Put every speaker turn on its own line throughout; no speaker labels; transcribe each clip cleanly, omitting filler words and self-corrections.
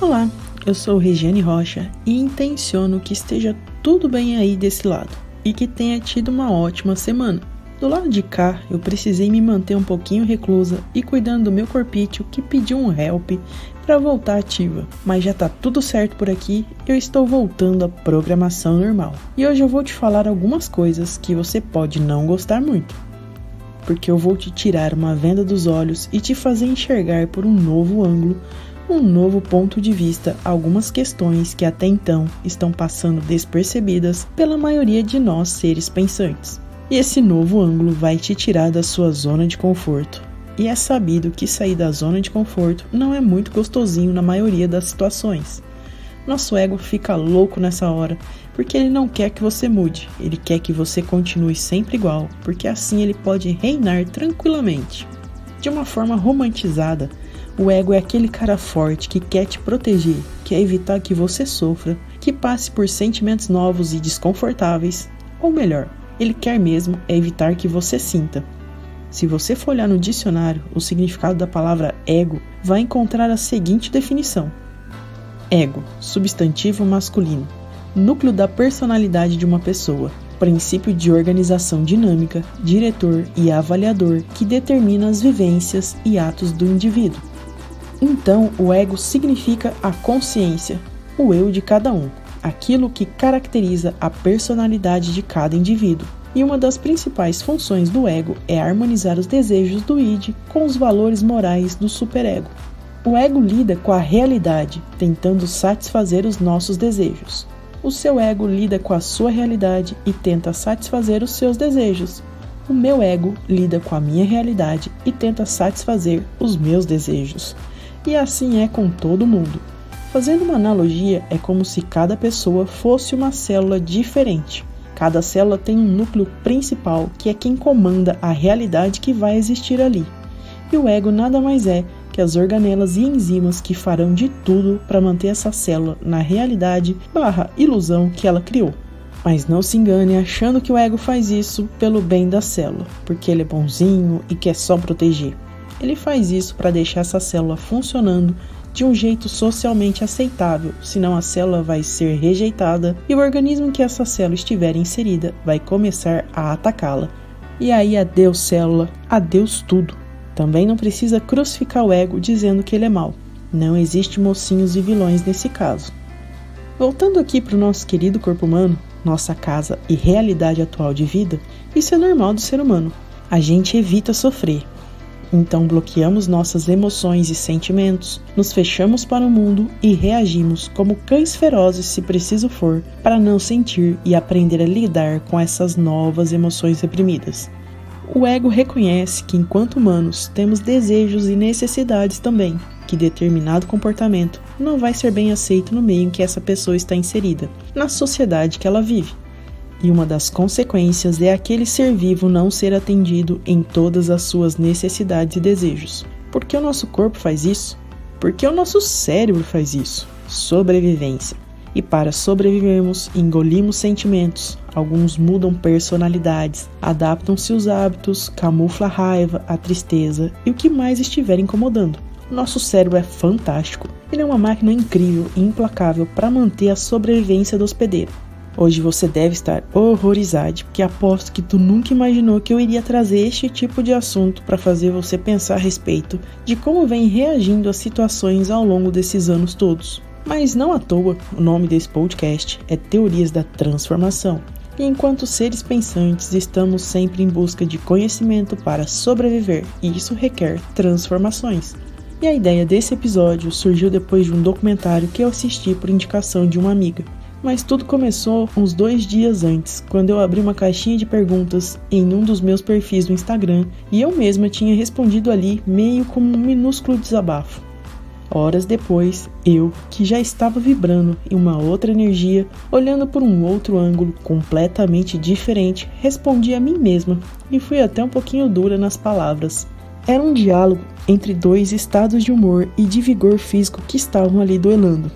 Olá, eu sou Regiane Rocha e intenciono que esteja tudo bem aí desse lado e que tenha tido uma ótima semana. Do lado de cá, eu precisei me manter um pouquinho reclusa e cuidando do meu corpício que pediu um help para voltar ativa. Mas já tá tudo certo por aqui, eu estou voltando à programação normal. E hoje eu vou te falar algumas coisas que você pode não gostar muito. Porque eu vou te tirar uma venda dos olhos e te fazer enxergar por um novo ângulo, um novo ponto de vista, algumas questões que até então estão passando despercebidas pela maioria de nós seres pensantes. E esse novo ângulo vai te tirar da sua zona de conforto. E é sabido que sair da zona de conforto não é muito gostosinho na maioria das situações. Nosso ego fica louco nessa hora, porque ele não quer que você mude, ele quer que você continue sempre igual, porque assim ele pode reinar tranquilamente. De uma forma romantizada, o ego é aquele cara forte que quer te proteger, quer evitar que você sofra, que passe por sentimentos novos e desconfortáveis, ou melhor, ele quer mesmo evitar que você sinta. Se você for olhar no dicionário, o significado da palavra ego vai encontrar a seguinte definição: ego, substantivo masculino, núcleo da personalidade de uma pessoa, princípio de organização dinâmica, diretor e avaliador que determina as vivências e atos do indivíduo. Então, o ego significa a consciência, o eu de cada um, aquilo que caracteriza a personalidade de cada indivíduo. E uma das principais funções do ego é harmonizar os desejos do id com os valores morais do superego. O ego lida com a realidade, tentando satisfazer os nossos desejos. O seu ego lida com a sua realidade e tenta satisfazer os seus desejos. O meu ego lida com a minha realidade e tenta satisfazer os meus desejos. E assim é com todo mundo. Fazendo uma analogia, é como se cada pessoa fosse uma célula diferente. Cada célula tem um núcleo principal, que é quem comanda a realidade que vai existir ali. E o ego nada mais é que as organelas e enzimas que farão de tudo para manter essa célula na realidade / ilusão que ela criou. Mas não se engane achando que o ego faz isso pelo bem da célula, porque ele é bonzinho e quer só proteger. Ele faz isso para deixar essa célula funcionando de um jeito socialmente aceitável, senão a célula vai ser rejeitada e o organismo em que essa célula estiver inserida vai começar a atacá-la. E aí adeus célula, adeus tudo. Também não precisa crucificar o ego dizendo que ele é mau. Não existe mocinhos e vilões nesse caso. Voltando aqui para o nosso querido corpo humano, nossa casa e realidade atual de vida, isso é normal do ser humano. A gente evita sofrer. Então bloqueamos nossas emoções e sentimentos, nos fechamos para o mundo e reagimos como cães ferozes se preciso for, para não sentir e aprender a lidar com essas novas emoções reprimidas. O ego reconhece que enquanto humanos temos desejos e necessidades também, que determinado comportamento não vai ser bem aceito no meio em que essa pessoa está inserida, na sociedade que ela vive. E uma das consequências é aquele ser vivo não ser atendido em todas as suas necessidades e desejos. Por que o nosso corpo faz isso? Porque o nosso cérebro faz isso. Sobrevivência. E para sobrevivermos, engolimos sentimentos. Alguns mudam personalidades, adaptam-se os hábitos, camuflam a raiva, a tristeza e o que mais estiver incomodando. Nosso cérebro é fantástico. Ele é uma máquina incrível e implacável para manter a sobrevivência do hospedeiro. Hoje você deve estar horrorizado, porque aposto que tu nunca imaginou que eu iria trazer este tipo de assunto para fazer você pensar a respeito de como vem reagindo às situações ao longo desses anos todos. Mas não à toa, o nome desse podcast é Teorias da Transformação. E enquanto seres pensantes, estamos sempre em busca de conhecimento para sobreviver, e isso requer transformações. E a ideia desse episódio surgiu depois de um documentário que eu assisti por indicação de uma amiga. Mas tudo começou uns 2 dias antes, quando eu abri uma caixinha de perguntas em um dos meus perfis do Instagram e eu mesma tinha respondido ali meio como um minúsculo desabafo. Horas depois, eu, que já estava vibrando em uma outra energia, olhando por um outro ângulo completamente diferente, respondi a mim mesma e fui até um pouquinho dura nas palavras. Era um diálogo entre 2 estados de humor e de vigor físico que estavam ali duelando.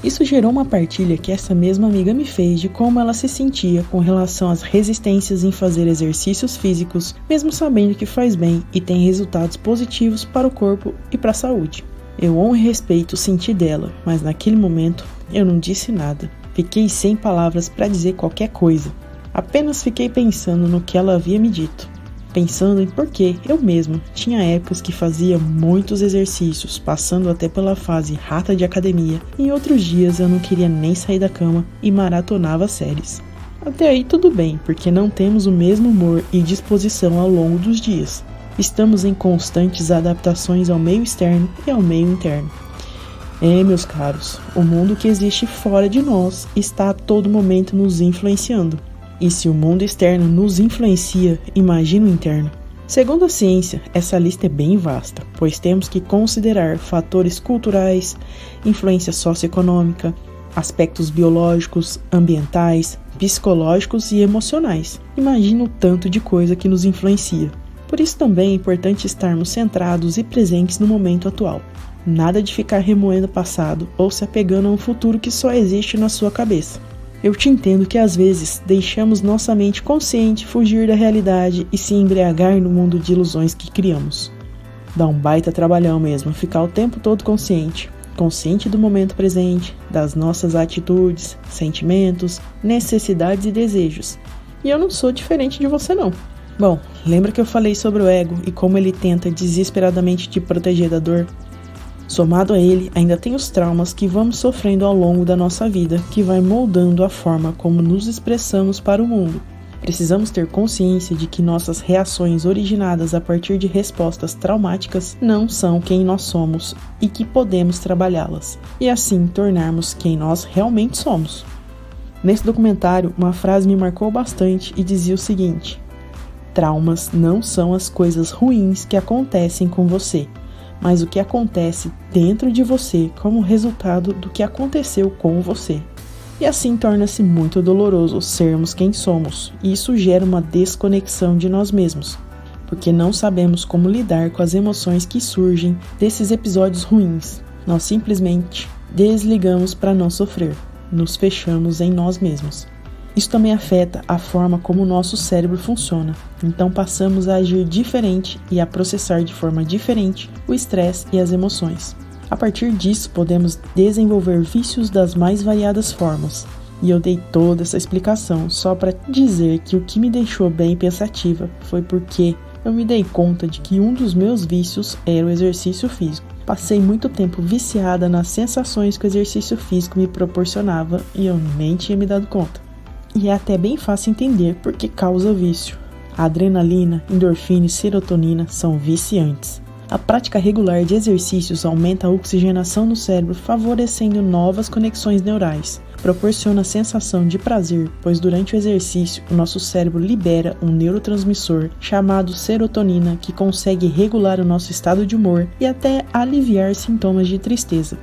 Isso gerou uma partilha que essa mesma amiga me fez de como ela se sentia com relação às resistências em fazer exercícios físicos, mesmo sabendo que faz bem e tem resultados positivos para o corpo e para a saúde. Eu honro e respeito o sentir dela, mas naquele momento eu não disse nada. Fiquei sem palavras para dizer qualquer coisa. Apenas fiquei pensando no que ela havia me dito. Pensando em por que eu mesma tinha épocas que fazia muitos exercícios, passando até pela fase rata de academia, e em outros dias eu não queria nem sair da cama e maratonava séries. Até aí tudo bem, porque não temos o mesmo humor e disposição ao longo dos dias. Estamos em constantes adaptações ao meio externo e ao meio interno. Meus caros, o mundo que existe fora de nós está a todo momento nos influenciando. E se o mundo externo nos influencia, imagina o interno. Segundo a ciência, essa lista é bem vasta, pois temos que considerar fatores culturais, influência socioeconômica, aspectos biológicos, ambientais, psicológicos e emocionais. Imagina o tanto de coisa que nos influencia. Por isso também é importante estarmos centrados e presentes no momento atual. Nada de ficar remoendo o passado ou se apegando a um futuro que só existe na sua cabeça. Eu te entendo que às vezes deixamos nossa mente consciente fugir da realidade e se embriagar no mundo de ilusões que criamos. Dá um baita trabalhão mesmo ficar o tempo todo consciente do momento presente, das nossas atitudes, sentimentos, necessidades e desejos. E eu não sou diferente de você não. Bom, lembra que eu falei sobre o ego e como ele tenta desesperadamente te proteger da dor? Somado a ele, ainda tem os traumas que vamos sofrendo ao longo da nossa vida, que vai moldando a forma como nos expressamos para o mundo. Precisamos ter consciência de que nossas reações originadas a partir de respostas traumáticas não são quem nós somos e que podemos trabalhá-las, e assim tornarmos quem nós realmente somos. Nesse documentário, uma frase me marcou bastante e dizia o seguinte: traumas não são as coisas ruins que acontecem com você, mas o que acontece dentro de você como resultado do que aconteceu com você. E assim torna-se muito doloroso sermos quem somos, e isso gera uma desconexão de nós mesmos, porque não sabemos como lidar com as emoções que surgem desses episódios ruins. Nós simplesmente desligamos para não sofrer, nos fechamos em nós mesmos. Isso também afeta a forma como o nosso cérebro funciona, então passamos a agir diferente e a processar de forma diferente o estresse e as emoções. A partir disso, podemos desenvolver vícios das mais variadas formas. E eu dei toda essa explicação só para dizer que o que me deixou bem pensativa foi porque eu me dei conta de que um dos meus vícios era o exercício físico. Passei muito tempo viciada nas sensações que o exercício físico me proporcionava e eu nem tinha me dado conta. E é até bem fácil entender por que causa vício. A adrenalina, endorfina e serotonina são viciantes. A prática regular de exercícios aumenta a oxigenação no cérebro, favorecendo novas conexões neurais. Proporciona a sensação de prazer, pois durante o exercício o nosso cérebro libera um neurotransmissor chamado serotonina que consegue regular o nosso estado de humor e até aliviar sintomas de tristeza.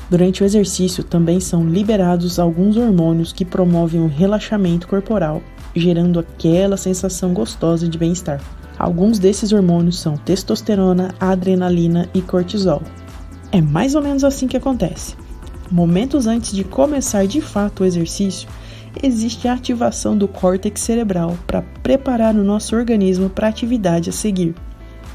Durante o exercício também são liberados alguns hormônios que promovem o relaxamento corporal, gerando aquela sensação gostosa de bem-estar. Alguns desses hormônios são testosterona, adrenalina e cortisol. É mais ou menos assim que acontece. Momentos antes de começar de fato o exercício, existe a ativação do córtex cerebral para preparar o nosso organismo para a atividade a seguir.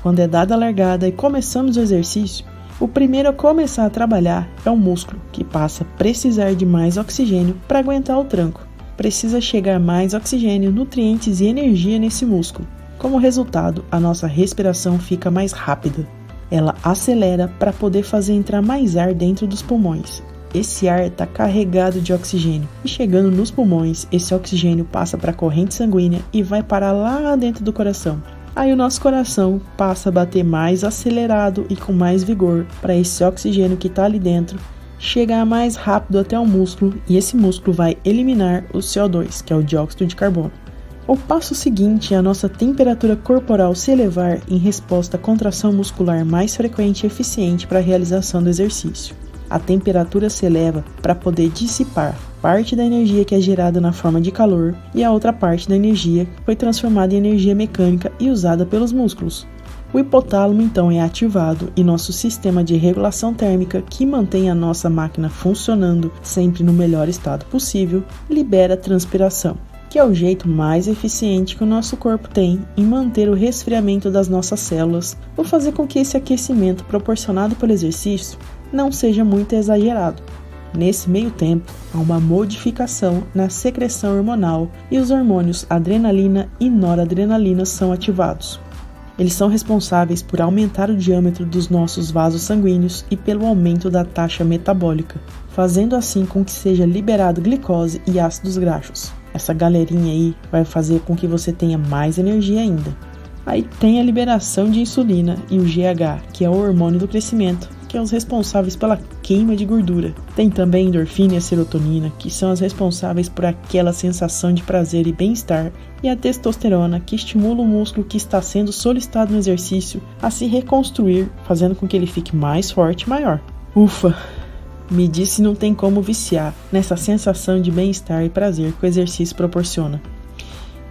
Quando é dada a largada e começamos o exercício, o primeiro a começar a trabalhar é o músculo, que passa a precisar de mais oxigênio para aguentar o tranco. Precisa chegar mais oxigênio, nutrientes e energia nesse músculo. Como resultado, a nossa respiração fica mais rápida. Ela acelera para poder fazer entrar mais ar dentro dos pulmões. Esse ar está carregado de oxigênio e chegando nos pulmões, esse oxigênio passa para a corrente sanguínea e vai parar lá dentro do coração. Aí o nosso coração passa a bater mais acelerado e com mais vigor para esse oxigênio que está ali dentro chegar mais rápido até o músculo e esse músculo vai eliminar o CO2, que é o dióxido de carbono. O passo seguinte é a nossa temperatura corporal se elevar em resposta à contração muscular mais frequente e eficiente para a realização do exercício. A temperatura se eleva para poder dissipar parte da energia que é gerada na forma de calor e a outra parte da energia foi transformada em energia mecânica e usada pelos músculos. O hipotálamo então é ativado e nosso sistema de regulação térmica, que mantém a nossa máquina funcionando sempre no melhor estado possível, libera transpiração, que é o jeito mais eficiente que o nosso corpo tem em manter o resfriamento das nossas células ou fazer com que esse aquecimento proporcionado pelo exercício não seja muito exagerado. Nesse meio tempo, há uma modificação na secreção hormonal e os hormônios adrenalina e noradrenalina são ativados. Eles são responsáveis por aumentar o diâmetro dos nossos vasos sanguíneos e pelo aumento da taxa metabólica, fazendo assim com que seja liberado glicose e ácidos graxos. Essa galerinha aí vai fazer com que você tenha mais energia ainda. Aí tem a liberação de insulina e o GH, que é o hormônio do crescimento, que são os responsáveis pela queima de gordura. Tem também a endorfina e a serotonina, que são as responsáveis por aquela sensação de prazer e bem-estar, e a testosterona, que estimula o músculo que está sendo solicitado no exercício a se reconstruir, fazendo com que ele fique mais forte e maior. Ufa! Me diz se não tem como viciar nessa sensação de bem-estar e prazer que o exercício proporciona.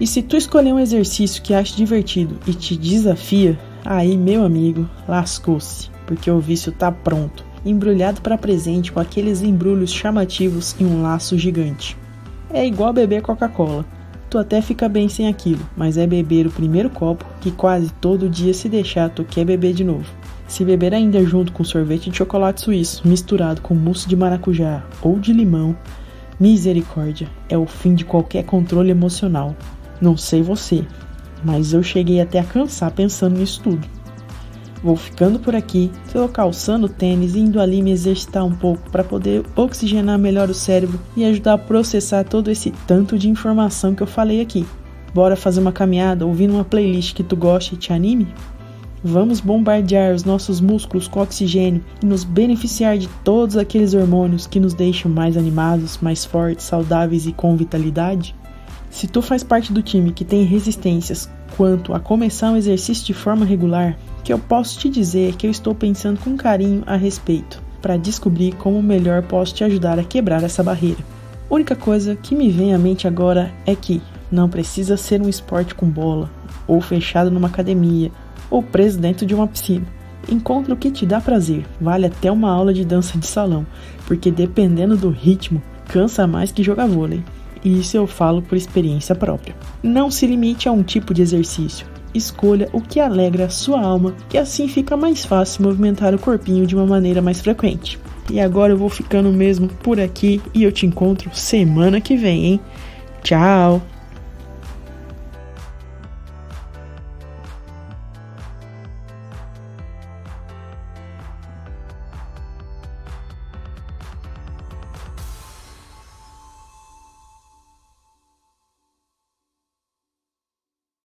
E se tu escolher um exercício que acha divertido e te desafia, aí, meu amigo, lascou-se, porque o vício tá pronto, embrulhado para presente com aqueles embrulhos chamativos e um laço gigante. É igual beber Coca-Cola. Tu até fica bem sem aquilo, mas é beber o primeiro copo que quase todo dia se deixar tu quer beber de novo. Se beber ainda junto com sorvete de chocolate suíço misturado com mousse de maracujá ou de limão, misericórdia, é o fim de qualquer controle emocional. Não sei você, mas eu cheguei até a cansar pensando nisso tudo. Vou ficando por aqui, tô calçando tênis e indo ali me exercitar um pouco para poder oxigenar melhor o cérebro e ajudar a processar todo esse tanto de informação que eu falei aqui. Bora fazer uma caminhada ouvindo uma playlist que tu goste e te anime? Vamos bombardear os nossos músculos com oxigênio e nos beneficiar de todos aqueles hormônios que nos deixam mais animados, mais fortes, saudáveis e com vitalidade? Se tu faz parte do time que tem resistências quanto a começar um exercício de forma regular, que eu posso te dizer que eu estou pensando com carinho a respeito, para descobrir como melhor posso te ajudar a quebrar essa barreira. A única coisa que me vem à mente agora é que não precisa ser um esporte com bola, ou fechado numa academia, ou preso dentro de uma piscina. Encontre o que te dá prazer, vale até uma aula de dança de salão, porque dependendo do ritmo, cansa mais que jogar vôlei. E isso eu falo por experiência própria. Não se limite a um tipo de exercício. Escolha o que alegra a sua alma, que assim fica mais fácil movimentar o corpinho de uma maneira mais frequente. E agora eu vou ficando mesmo por aqui e eu te encontro semana que vem, hein? Tchau!